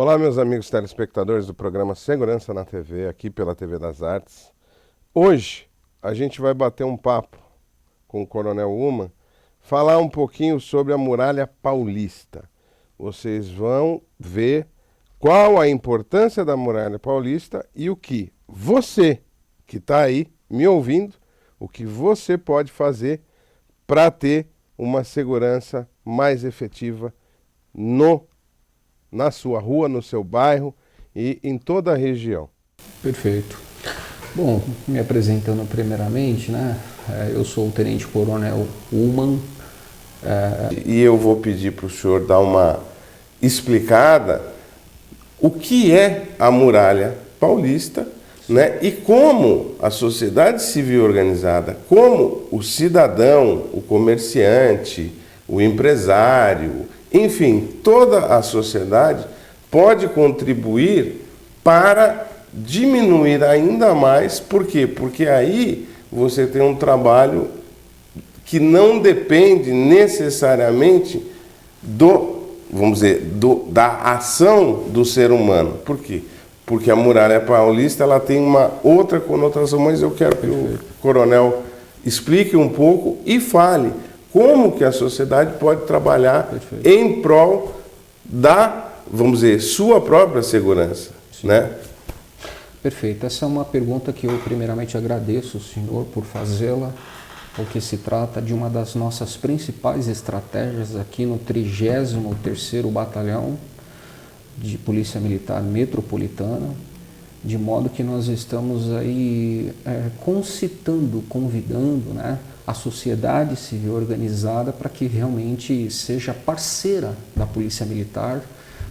Olá, meus amigos telespectadores do programa Segurança na TV, aqui pela TV das Artes. Hoje a gente vai bater um papo com o Coronel Ullmann, falar um pouquinho sobre a Muralha Paulista. Vocês vão ver qual a importância da Muralha Paulista e o que você, que está aí me ouvindo, o que você pode fazer para ter uma segurança mais efetiva na sua rua, no seu bairro e em toda a região. Perfeito. Bom, me apresentando primeiramente, né? Eu sou o Tenente Coronel Ullmann. E eu vou pedir para o senhor dar uma explicada o que é a Muralha Paulista, né? E como a sociedade civil organizada, como o cidadão, o comerciante, o empresário, enfim, toda a sociedade pode contribuir para diminuir ainda mais. Por quê? Porque aí você tem um trabalho que não depende necessariamente da ação do ser humano. Por quê? Porque a Muralha Paulista ela tem uma outra conotação, mas eu quero que o coronel explique um pouco e fale como que a sociedade pode trabalhar em prol da, sua própria segurança, né? Perfeito. Essa é uma pergunta que eu primeiramente agradeço ao senhor por fazê-la, porque se trata de uma das nossas principais estratégias aqui no 33º Batalhão de Polícia Militar Metropolitana, de modo que nós estamos aí concitando, convidando, né, a sociedade civil organizada para que realmente seja parceira da Polícia Militar,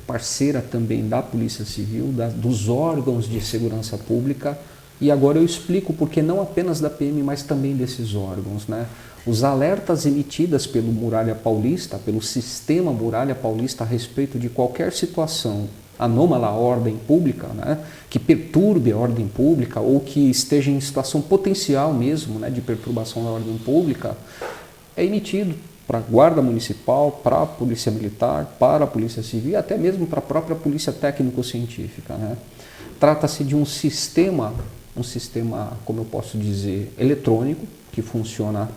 parceira também da Polícia Civil, dos órgãos de segurança pública. E agora eu explico porque não apenas da PM, mas também desses órgãos, né? Os alertas emitidos pelo Muralha Paulista, pelo sistema Muralha Paulista a respeito de qualquer situação anômala à ordem pública, né, que perturbe a ordem pública ou que esteja em situação potencial mesmo, né, de perturbação da ordem pública, é emitido para a Guarda Municipal, para a Polícia Militar, para a Polícia Civil e até mesmo para a própria Polícia Técnico-Científica, né? Trata-se de um sistema, como eu posso dizer, eletrônico, que funciona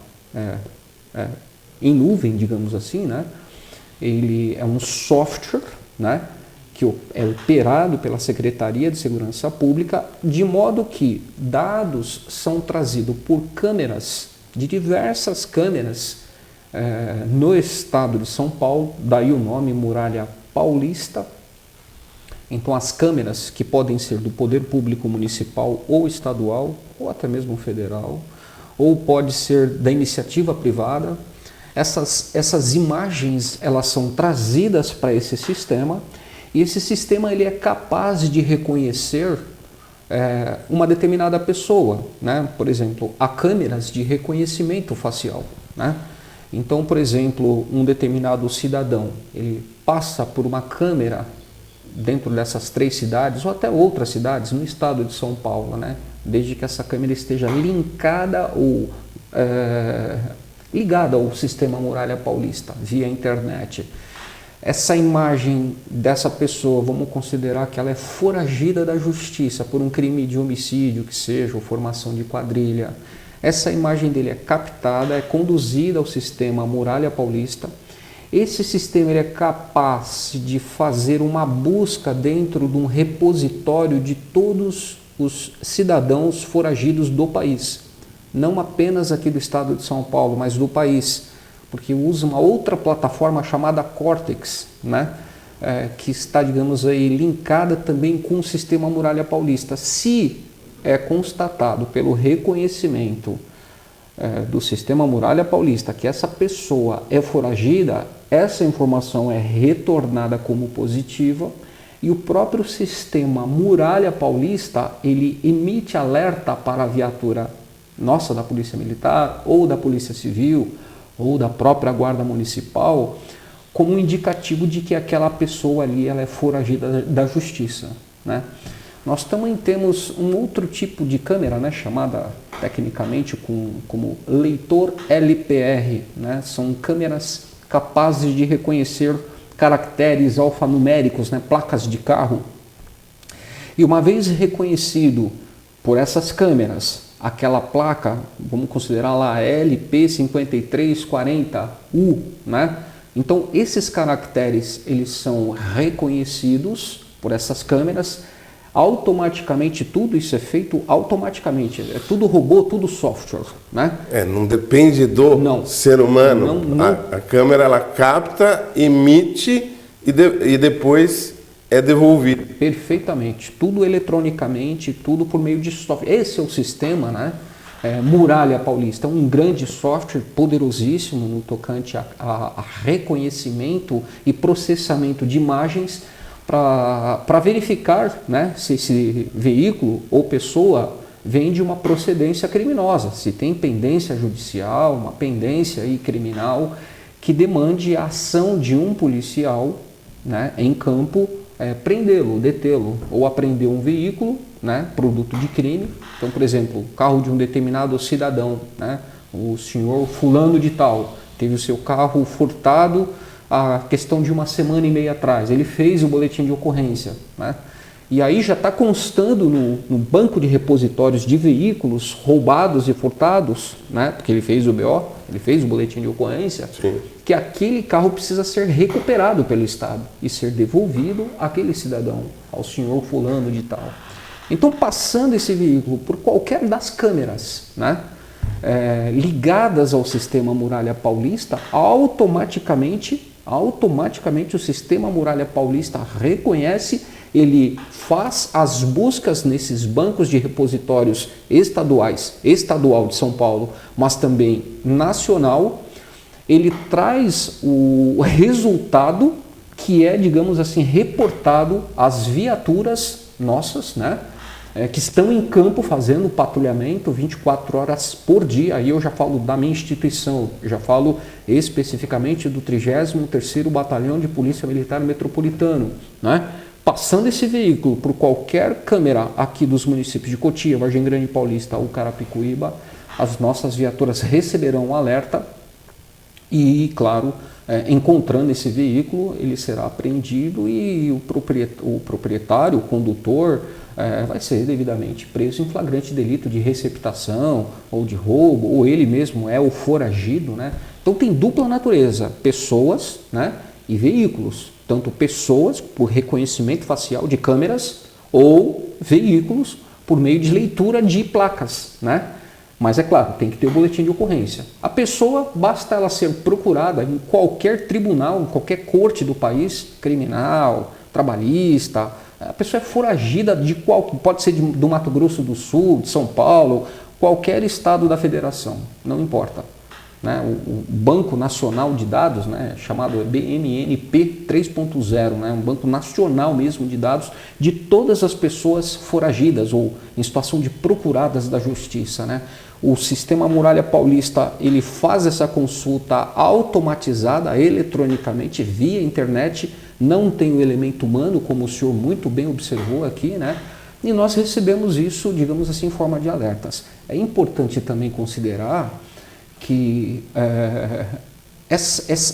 em nuvem, digamos assim, né? Ele é um software, né, que é operado pela Secretaria de Segurança Pública, de modo que dados são trazidos por câmeras, de diversas câmeras no estado de São Paulo, daí o nome Muralha Paulista. Então as câmeras que podem ser do poder público municipal ou estadual, ou até mesmo federal, ou pode ser da iniciativa privada, essas imagens elas são trazidas para esse sistema. E esse sistema ele é capaz de reconhecer uma determinada pessoa, né? Por exemplo, há câmeras de reconhecimento facial, né? Então, por exemplo, um determinado cidadão, ele passa por uma câmera dentro dessas 3 cidades, ou até outras cidades no estado de São Paulo, né? Desde que essa câmera esteja linkada ou ligada ao sistema Muralha Paulista, via internet. Essa imagem dessa pessoa, vamos considerar que ela é foragida da justiça por um crime de homicídio, que seja, ou formação de quadrilha. Essa imagem dele é captada, é conduzida ao sistema Muralha Paulista. Esse sistema ele é capaz de fazer uma busca dentro de um repositório de todos os cidadãos foragidos do país. Não apenas aqui do estado de São Paulo, mas do país. Porque usa uma outra plataforma chamada Cortex, né? Que está, digamos aí, linkada também com o sistema Muralha Paulista. Se é constatado pelo reconhecimento do sistema Muralha Paulista que essa pessoa é foragida, essa informação é retornada como positiva e o próprio sistema Muralha Paulista ele emite alerta para a viatura nossa da Polícia Militar ou da Polícia Civil ou da própria Guarda Municipal, como um indicativo de que aquela pessoa ali ela é foragida da justiça, né? Nós também temos um outro tipo de câmera, né, chamada tecnicamente como leitor LPR, né? São câmeras capazes de reconhecer caracteres alfanuméricos, né, placas de carro. E uma vez reconhecido por essas câmeras aquela placa, vamos considerar lá LP5340U, né? Então esses caracteres eles são reconhecidos por essas câmeras, automaticamente tudo isso é feito automaticamente, é tudo robô, tudo software, né? Não depende do ser humano. A câmera ela capta, emite e depois é devolvido. Perfeitamente, tudo eletronicamente, tudo por meio de software. Esse é o sistema, né? Muralha Paulista, um grande software poderosíssimo no tocante a reconhecimento e processamento de imagens para verificar, né, se esse veículo ou pessoa vem de uma procedência criminosa, se tem pendência judicial, uma pendência aí criminal que demande a ação de um policial, né, em campo, prendê-lo, detê-lo ou apreender um veículo, né, produto de crime. Então, por exemplo, o carro de um determinado cidadão, né, o senhor fulano de tal, teve o seu carro furtado a questão de uma semana e meia atrás, ele fez o boletim de ocorrência, né? E aí já está constando no banco de repositórios de veículos roubados e furtados, né? Porque ele fez o BO, ele fez o boletim de ocorrência, sim, que aquele carro precisa ser recuperado pelo Estado e ser devolvido àquele cidadão, ao senhor fulano de tal. Então, passando esse veículo por qualquer das câmeras, né, ligadas ao sistema Muralha Paulista, automaticamente o sistema Muralha Paulista reconhece, ele faz as buscas nesses bancos de repositórios estaduais, estadual de São Paulo, mas também nacional, ele traz o resultado que é, digamos assim, reportado às viaturas nossas, né, que estão em campo fazendo patrulhamento 24 horas por dia. Aí eu já falo da minha instituição, já falo especificamente do 33º Batalhão de Polícia Militar Metropolitano, né? Passando esse veículo por qualquer câmera aqui dos municípios de Cotia, Vargem Grande Paulista ou Carapicuíba, as nossas viaturas receberão um alerta e, claro, encontrando esse veículo, ele será apreendido e o proprietário, o condutor, vai ser devidamente preso em flagrante delito de receptação ou de roubo, ou ele mesmo é o foragido, né? Então tem dupla natureza, pessoas, né, e veículos. Tanto pessoas por reconhecimento facial de câmeras ou veículos por meio de leitura de placas, né? Mas é claro, tem que ter o boletim de ocorrência. A pessoa, basta ela ser procurada em qualquer tribunal, em qualquer corte do país, criminal, trabalhista. A pessoa é foragida de pode ser do Mato Grosso do Sul, de São Paulo, qualquer estado da federação, não importa. Né? O Banco Nacional de Dados, né, chamado BNNP 3.0, né, um banco nacional mesmo de dados de todas as pessoas foragidas ou em situação de procuradas da justiça, né? O sistema Muralha Paulista, ele faz essa consulta automatizada, eletronicamente, via internet, não tem o elemento humano, como o senhor muito bem observou aqui, né? E nós recebemos isso, digamos assim, em forma de alertas. É importante também considerar que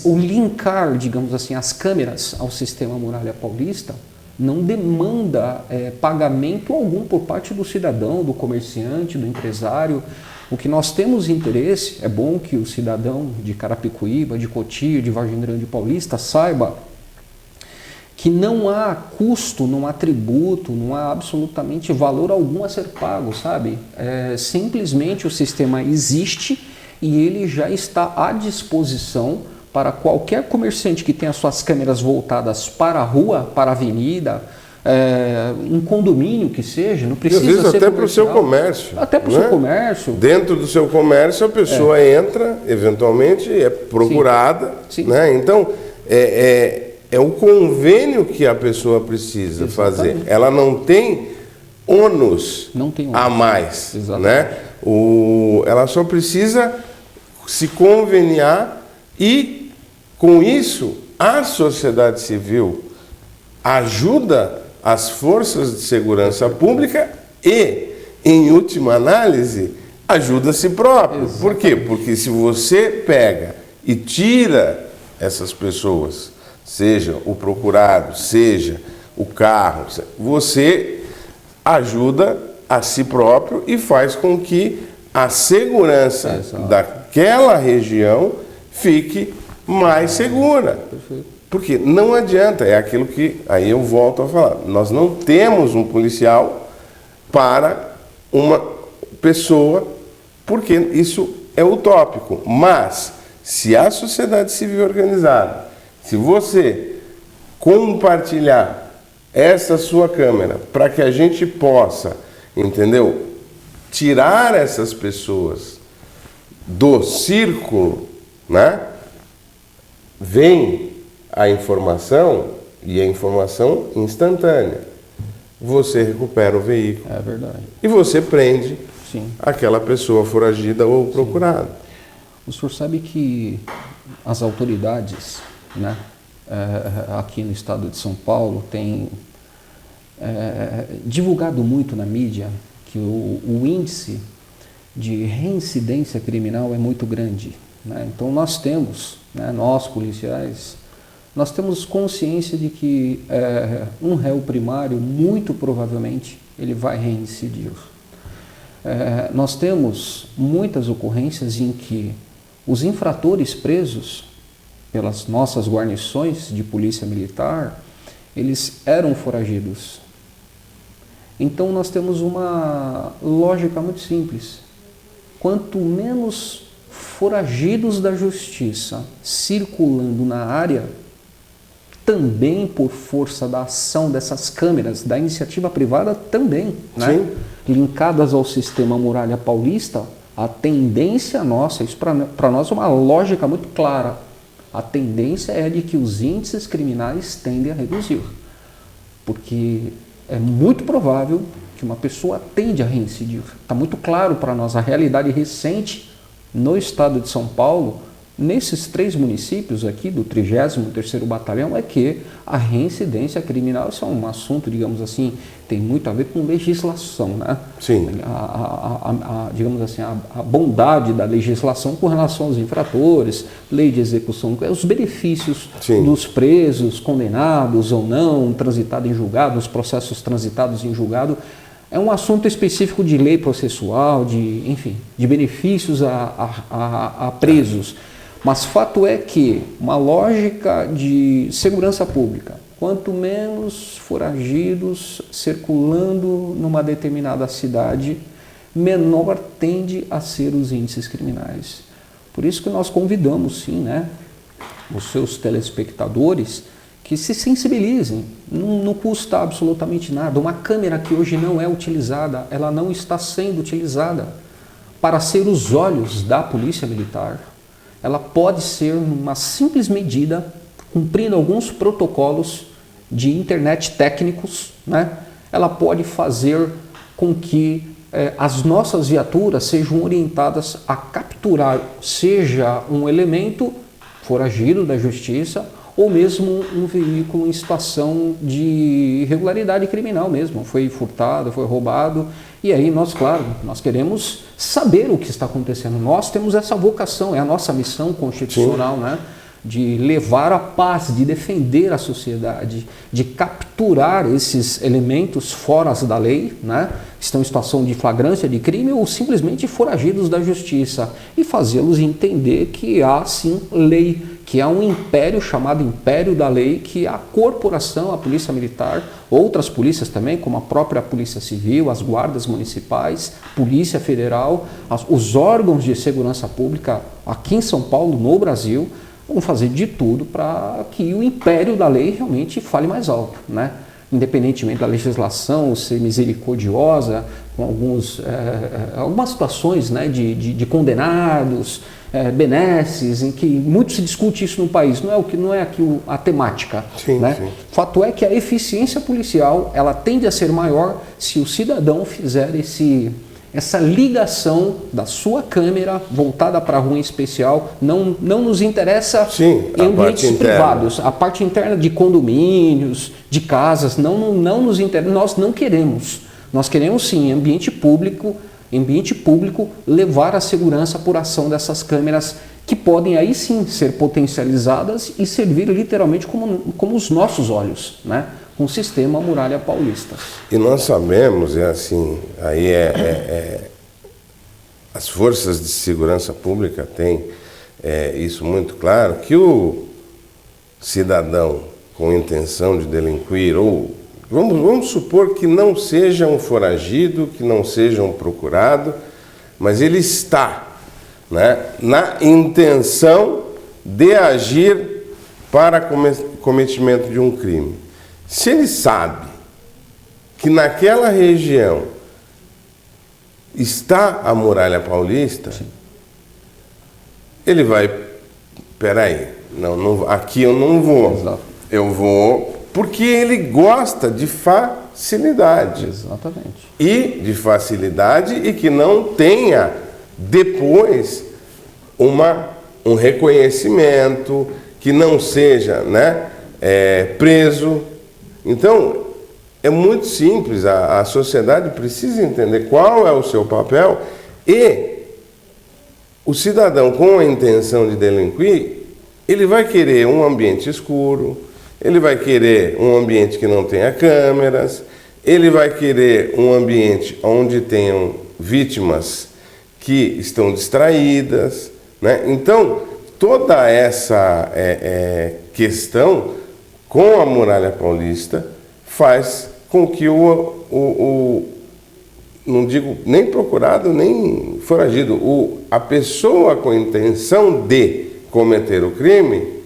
o linkar, digamos assim, as câmeras ao sistema Muralha Paulista não demanda pagamento algum por parte do cidadão, do comerciante, do empresário. O que nós temos interesse, é bom que o cidadão de Carapicuíba, de Cotia, de Vargem Grande Paulista saiba que não há custo, não há tributo, não há absolutamente valor algum a ser pago, sabe? Simplesmente o sistema existe e ele já está à disposição para qualquer comerciante que tenha suas câmeras voltadas para a rua, para a avenida, um condomínio que seja, não precisa e às vezes ser até para o seu comércio. Até para o seu comércio. Dentro do seu comércio a pessoa entra, eventualmente, é procurada. Sim. Né? Então, é o convênio que a pessoa precisa fazer. Ela não tem ônus a mais. Né? Ela só precisa se conveniar e, com isso, a sociedade civil ajuda as forças de segurança pública e, em última análise, ajuda a si próprio. Por quê? Porque se você pega e tira essas pessoas seja o procurado, seja o carro, você ajuda a si próprio e faz com que a segurança daquela região fique mais segura. Perfeito. Porque não adianta, é aquilo que aí eu volto a falar, nós não temos um policial para uma pessoa, porque isso é utópico. Mas, se a sociedade civil organizada, se você compartilhar essa sua câmera para que a gente possa, entendeu, tirar essas pessoas do círculo, né? Vem a informação e a informação instantânea. Você recupera o veículo. É verdade. E você prende Sim. aquela pessoa foragida ou procurada. O senhor sabe que as autoridades, né, aqui no estado de São Paulo têm divulgado muito na mídia que o índice de reincidência criminal é muito grande, né? Então nós temos, né, nós policiais, nós temos consciência de que um réu primário, muito provavelmente, ele vai reincidir. Nós temos muitas ocorrências em que os infratores presos pelas nossas guarnições de polícia militar, eles eram foragidos. Então nós temos uma lógica muito simples. Quanto menos foragidos da justiça circulando na área, também por força da ação dessas câmeras, da iniciativa privada também, né? Linkadas ao sistema Muralha Paulista, a tendência nossa, isso para nós é uma lógica muito clara, a tendência é de que os índices criminais tendem a reduzir, porque é muito provável que uma pessoa tende a reincidir. Está muito claro para nós a realidade recente no estado de São Paulo, nesses 3 municípios aqui do 33º Batalhão, é que a reincidência criminal, isso é um assunto, digamos assim, tem muito a ver com legislação, né? Sim. Digamos assim, a bondade da legislação com relação aos infratores, lei de execução, os benefícios dos presos, condenados ou não, transitados em julgado, os processos transitados em julgado, é um assunto específico de lei processual, enfim, de benefícios a presos. Mas fato é que uma lógica de segurança pública, quanto menos foragidos circulando numa determinada cidade, menor tende a ser os índices criminais. Por isso que nós convidamos, sim, né, os seus telespectadores que se sensibilizem. Não custa absolutamente nada. Uma câmera que hoje não é utilizada, ela não está sendo utilizada para ser os olhos da Polícia Militar. Ela pode ser uma simples medida, cumprindo alguns protocolos de internet técnicos, né? Ela pode fazer com que as nossas viaturas sejam orientadas a capturar, seja um elemento foragido da justiça, ou mesmo um veículo em situação de irregularidade criminal mesmo, foi furtado, foi roubado, e aí nós, claro, nós queremos saber o que está acontecendo. Nós temos essa vocação, é a nossa missão constitucional, né? De levar a paz, de defender a sociedade, de capturar esses elementos fora da lei, né? Estão em situação de flagrância de crime ou simplesmente foragidos da justiça, e fazê-los entender que há sim lei, que há um império chamado Império da Lei, que a corporação, a Polícia Militar, outras polícias também, como a própria Polícia Civil, as guardas municipais, Polícia Federal, os órgãos de segurança pública aqui em São Paulo, no Brasil, vão fazer de tudo para que o império da lei realmente fale mais alto, né? Independentemente da legislação ser misericordiosa, com algumas situações, né, de condenados, benesses, em que muito se discute isso no país, não é aqui a temática. Sim, né? sim. Fato é que a eficiência policial ela tende a ser maior se o cidadão fizer essa ligação da sua câmera voltada para a rua em especial. Não nos interessa em ambientes privados, a parte interna de condomínios, de casas, não nos interessa, nós não queremos. Nós queremos sim, em ambiente público, levar a segurança por ação dessas câmeras que podem aí sim ser potencializadas e servir literalmente como os nossos olhos, né? Com o sistema Muralha Paulista. E nós sabemos, assim, as forças de segurança pública têm isso muito claro, que o cidadão com intenção de delinquir, ou vamos supor que não seja um foragido, que não seja um procurado, mas ele está, né, na intenção de agir para cometimento de um crime. Se ele sabe que naquela região está a Muralha Paulista, sim, ele vai, peraí, não, aqui eu não vou. Exato. Eu vou porque ele gosta de facilidade. Exatamente. E de facilidade e que não tenha depois um reconhecimento, que não seja, né, preso. Então, é muito simples, a sociedade precisa entender qual é o seu papel e o cidadão com a intenção de delinquir, ele vai querer um ambiente escuro, ele vai querer um ambiente que não tenha câmeras, ele vai querer um ambiente onde tenham vítimas que estão distraídas, né? Então, toda essa questão com a Muralha Paulista faz com que não digo nem procurado, nem foragido, a pessoa com a intenção de cometer o crime,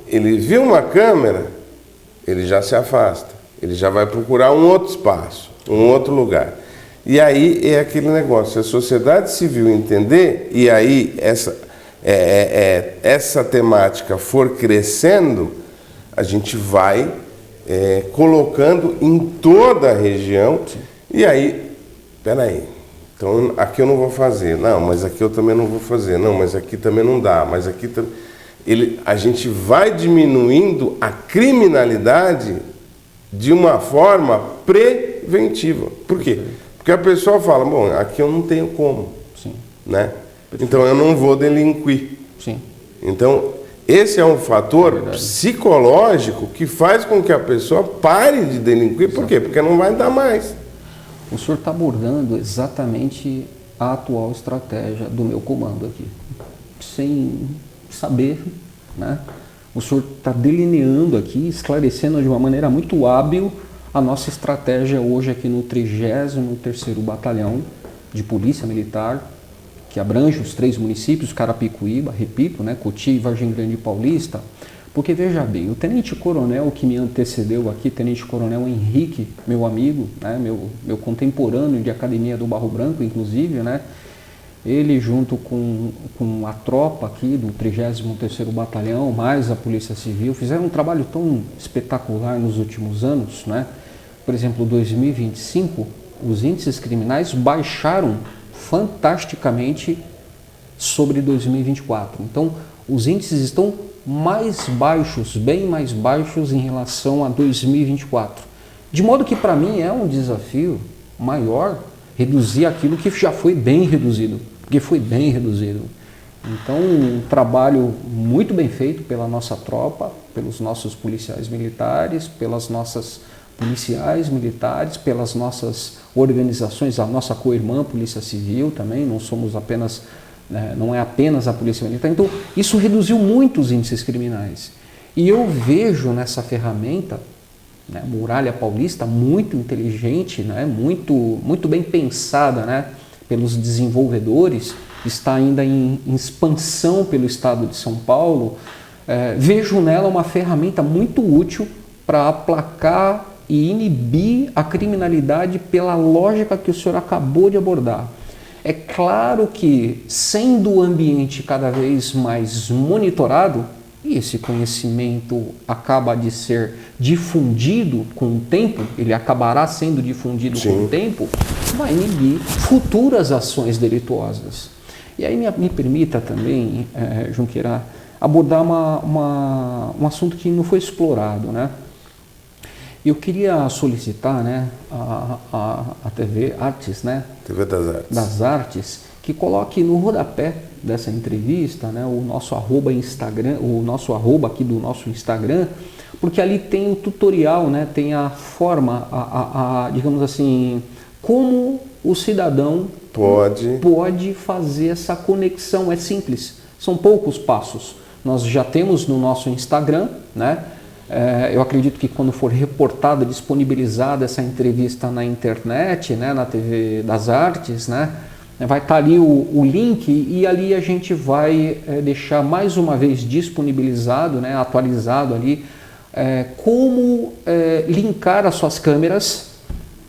ele viu uma câmera, ele já se afasta, ele já vai procurar um outro espaço, um outro lugar. E aí é aquele negócio, se a sociedade civil entender, e aí essa temática for crescendo, a gente vai colocando em toda a região, e aí, peraí, então aqui eu não vou fazer, não, mas aqui eu também não vou fazer, não, mas aqui também não dá, mas aqui também... A gente vai diminuindo a criminalidade de uma forma preventiva. Por quê? Porque a pessoa fala, bom, aqui eu não tenho como, sim, né? Então eu não vou delinquir. Sim. Então, esse é um fator psicológico que faz com que a pessoa pare de delinquir. Por quê? Porque não vai dar mais. O senhor está abordando exatamente a atual estratégia do meu comando aqui. Sem saber, né? O senhor está delineando aqui, esclarecendo de uma maneira muito hábil a nossa estratégia hoje aqui no 33º Batalhão de Polícia Militar, que abrange os 3 municípios, Carapicuíba, repito, né, Cotia e Vargem Grande Paulista, porque veja bem, o tenente-coronel que me antecedeu aqui, tenente-coronel Henrique, meu amigo, né, meu contemporâneo de academia do Barro Branco, inclusive, né, ele junto com a tropa aqui do 33º Batalhão, mais a Polícia Civil, fizeram um trabalho tão espetacular nos últimos anos, né? Por exemplo, 2025, os índices criminais baixaram fantasticamente sobre 2024. Então, os índices estão mais baixos, bem mais baixos em relação a 2024. De modo que, para mim, é um desafio maior reduzir aquilo que já foi bem reduzido, porque foi bem reduzido. Então, um trabalho muito bem feito pela nossa tropa, pelos nossos policiais militares, pelas nossas policiais militares, pelas nossas organizações, a nossa co-irmã Polícia Civil também, não somos apenas, não é apenas a Polícia Militar. Então, isso reduziu muito os índices criminais. E eu vejo nessa ferramenta, né, Muralha Paulista, muito inteligente, né, muito bem pensada, né, pelos desenvolvedores, está ainda em expansão pelo estado de São Paulo. Vejo nela uma ferramenta muito útil para aplacar e inibir a criminalidade pela lógica que o senhor acabou de abordar. É claro que, sendo o ambiente cada vez mais monitorado, e esse conhecimento acaba de ser difundido com o tempo, ele acabará sendo difundido Sim. com o tempo, vai inibir futuras ações delituosas. E aí me permita também, Junqueira, abordar um assunto que não foi explorado, né? Eu queria solicitar, né, a TV Artes, né? TV das Artes. Das Artes, que coloque no rodapé dessa entrevista, né, o nosso Instagram, o nosso arroba aqui do nosso Instagram, porque ali tem o tutorial, né, tem a forma, digamos assim, como o cidadão pode fazer essa conexão. É simples, são poucos passos. Nós já temos no nosso Instagram, né? Eu acredito que quando for reportada, disponibilizada essa entrevista na internet, né, na TV das Artes, né, vai estar ali o link, e ali a gente vai deixar mais uma vez disponibilizado, né, atualizado ali, como linkar as suas câmeras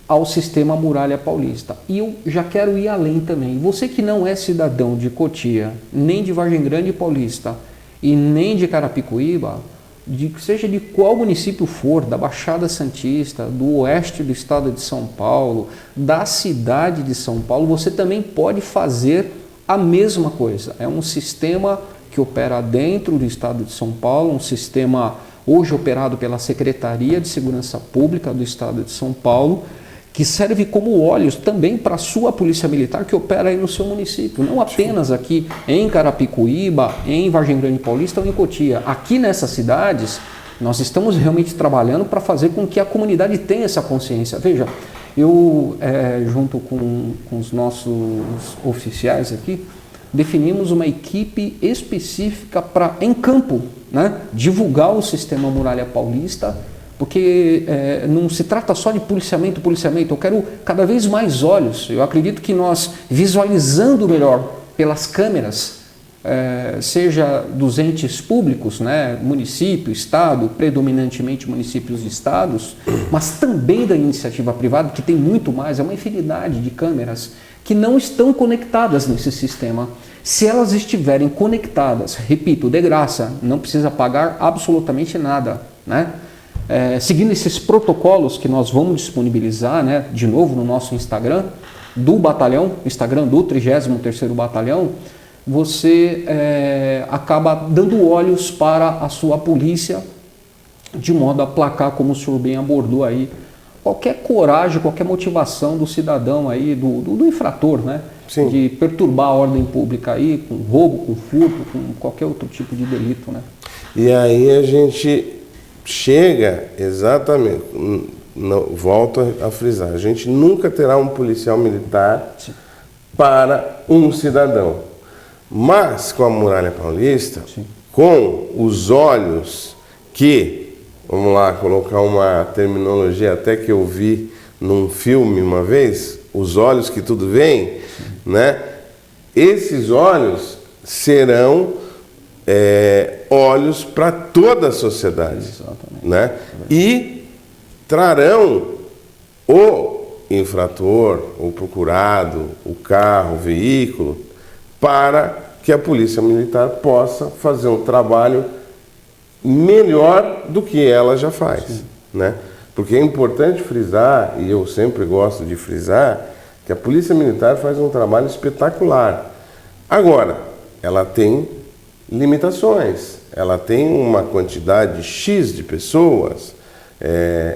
ao sistema Muralha Paulista. E eu já quero ir além também. Você que não é cidadão de Cotia, nem de Vargem Grande Paulista e nem de Carapicuíba, seja de qual município for, da Baixada Santista, do oeste do estado de São Paulo, da cidade de São Paulo, você também pode fazer a mesma coisa. É um sistema que opera dentro do estado de São Paulo, um sistema hoje operado pela Secretaria de Segurança Pública do estado de São Paulo, que serve como olhos também para a sua Polícia Militar que opera aí no seu município, não apenas aqui em Carapicuíba, em Vargem Grande Paulista ou em Cotia. Aqui nessas cidades, nós estamos realmente trabalhando para fazer com que a comunidade tenha essa consciência. Veja, eu, junto com os nossos oficiais aqui, definimos uma equipe específica para, em campo, né, divulgar o sistema Muralha Paulista, porque não se trata só de policiamento, eu quero cada vez mais olhos. Eu acredito que nós, visualizando melhor pelas câmeras, seja dos entes públicos, né, município, estado, predominantemente municípios e estados, mas também da iniciativa privada, que tem muito mais, é uma infinidade de câmeras que não estão conectadas nesse sistema. Se elas estiverem conectadas, repito, de graça, não precisa pagar absolutamente nada, né? Seguindo esses protocolos que nós vamos disponibilizar, né, de novo no nosso Instagram, do batalhão, Instagram do 33º Batalhão, você acaba dando olhos para a sua polícia, de modo a aplacar, como o senhor bem abordou aí, qualquer coragem, qualquer motivação do cidadão aí, do infrator, né? Sim. De perturbar a ordem pública aí, com roubo, com furto, com qualquer outro tipo de delito, né? E aí a gente chega exatamente, volto a frisar, a gente nunca terá um policial militar Sim. para um cidadão. Mas com a Muralha Paulista, Sim. com os olhos que, vamos lá, colocar uma terminologia até que eu vi num filme uma vez, os olhos que tudo vem, né? Esses olhos serão olhos para toda a sociedade, né? E trarão o infrator, o procurado, o carro, o veículo, para que a Polícia Militar possa fazer um trabalho melhor do que ela já faz, né? Porque é importante frisar, e eu sempre gosto de frisar, que a Polícia Militar faz um trabalho espetacular. Agora, ela tem limitações, ela tem uma quantidade X de pessoas,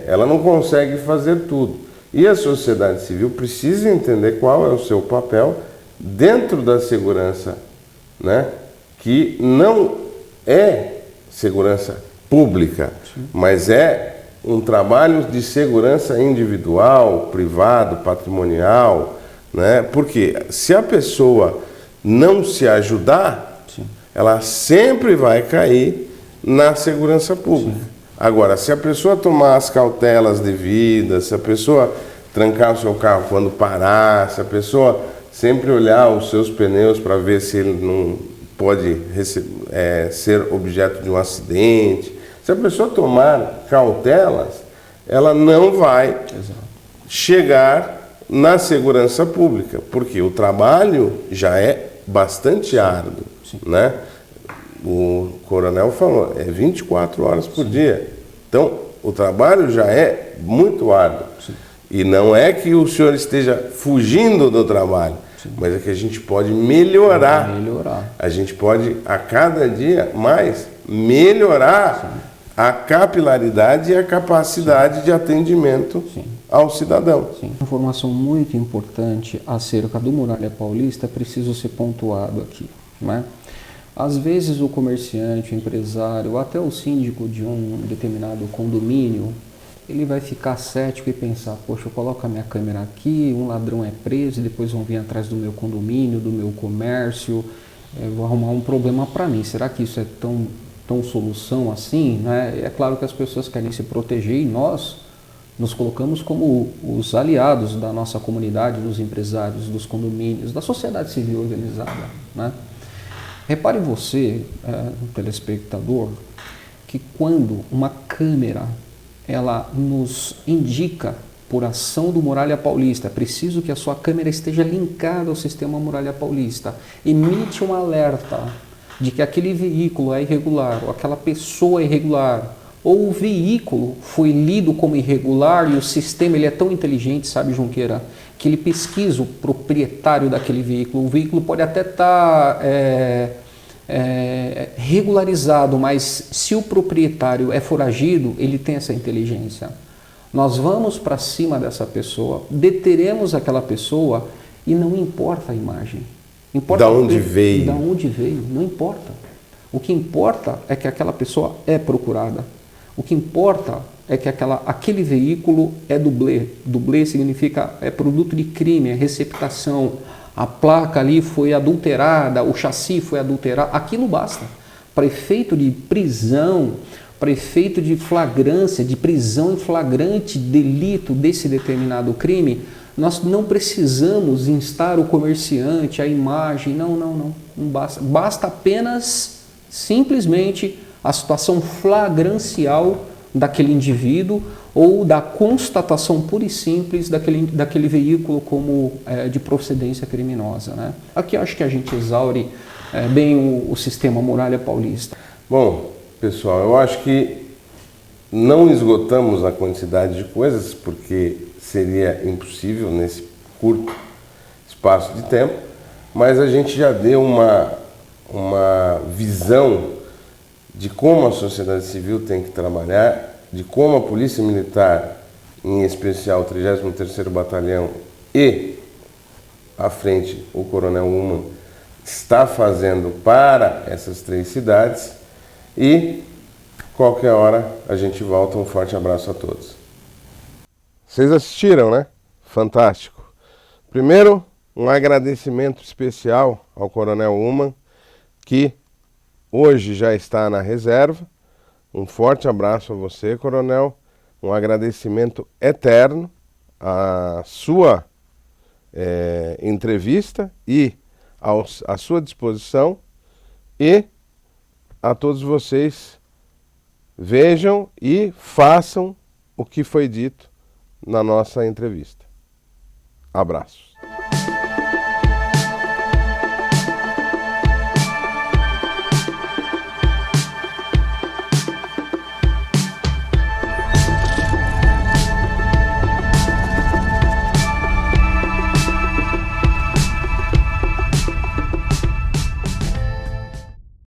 ela não consegue fazer tudo. E a sociedade civil precisa entender qual é o seu papel dentro da segurança, né? Que não é segurança pública, mas é um trabalho de segurança individual, privado, patrimonial, né? Porque se a pessoa não se ajudar, Sim. ela sempre vai cair na segurança pública. Sim. Agora, se a pessoa tomar as cautelas devidas, se a pessoa trancar o seu carro quando parar, se a pessoa sempre olhar os seus pneus para ver se ele não pode ser objeto de um acidente, se a pessoa tomar cautelas, ela não vai chegar na segurança pública, porque o trabalho já é bastante árduo, né? O coronel falou, 24 horas por Sim. dia. Então, o trabalho já é muito árduo. Sim. E não é que o senhor esteja fugindo do trabalho, Sim. mas é que a gente pode melhorar. A gente pode, a cada dia mais, melhorar Sim. a capilaridade e a capacidade Sim. de atendimento Sim. ao cidadão. Sim. Informação muito importante acerca do Muralha Paulista preciso ser pontuado aqui, né? Às vezes o comerciante, o empresário, até o síndico de um determinado condomínio, ele vai ficar cético e pensar, poxa, eu coloco a minha câmera aqui, um ladrão é preso, depois vão vir atrás do meu condomínio, do meu comércio, vou arrumar um problema para mim. Será que isso é tão solução assim, né? É claro que as pessoas querem se proteger e nós nos colocamos como os aliados da nossa comunidade, dos empresários, dos condomínios, da sociedade civil organizada, né? Repare você, telespectador, que quando uma câmera ela nos indica por ação do Muralha Paulista, é preciso que a sua câmera esteja linkada ao sistema Muralha Paulista, emite um alerta de que aquele veículo é irregular, ou aquela pessoa é irregular, ou o veículo foi lido como irregular e o sistema ele é tão inteligente, sabe, Junqueira, que ele pesquisa o proprietário daquele veículo. O veículo pode até estar regularizado, mas se o proprietário é foragido, ele tem essa inteligência. Nós vamos para cima dessa pessoa, deteremos aquela pessoa e não importa a imagem. Importa da onde veio. Da onde veio, não importa. O que importa é que aquela pessoa é procurada. O que importa é que aquele veículo é dublê. Dublê significa produto de crime, é receptação. A placa ali foi adulterada, o chassi foi adulterado. Aquilo basta. Para efeito de prisão, para efeito de flagrância, de prisão em flagrante delito desse determinado crime, nós não precisamos instar o comerciante, a imagem, não basta. Basta apenas, simplesmente, a situação flagrancial daquele indivíduo ou da constatação pura e simples daquele veículo como de procedência criminosa, né? Aqui eu acho que a gente exaure bem o sistema Muralha Paulista. Bom, pessoal, eu acho que não esgotamos a quantidade de coisas, porque seria impossível nesse curto espaço de tempo, mas a gente já deu uma visão de como a sociedade civil tem que trabalhar, de como a Polícia Militar, em especial o 33º Batalhão e à frente o Coronel Ullmann, está fazendo para essas 3 cidades. E qualquer hora a gente volta. Um forte abraço a todos. Vocês assistiram, né? Fantástico. Primeiro, um agradecimento especial ao Coronel Ullmann, que hoje já está na reserva. Um forte abraço a você, Coronel. Um agradecimento eterno à sua entrevista e à sua disposição. E a todos vocês, vejam e façam o que foi dito na nossa entrevista. Abraços.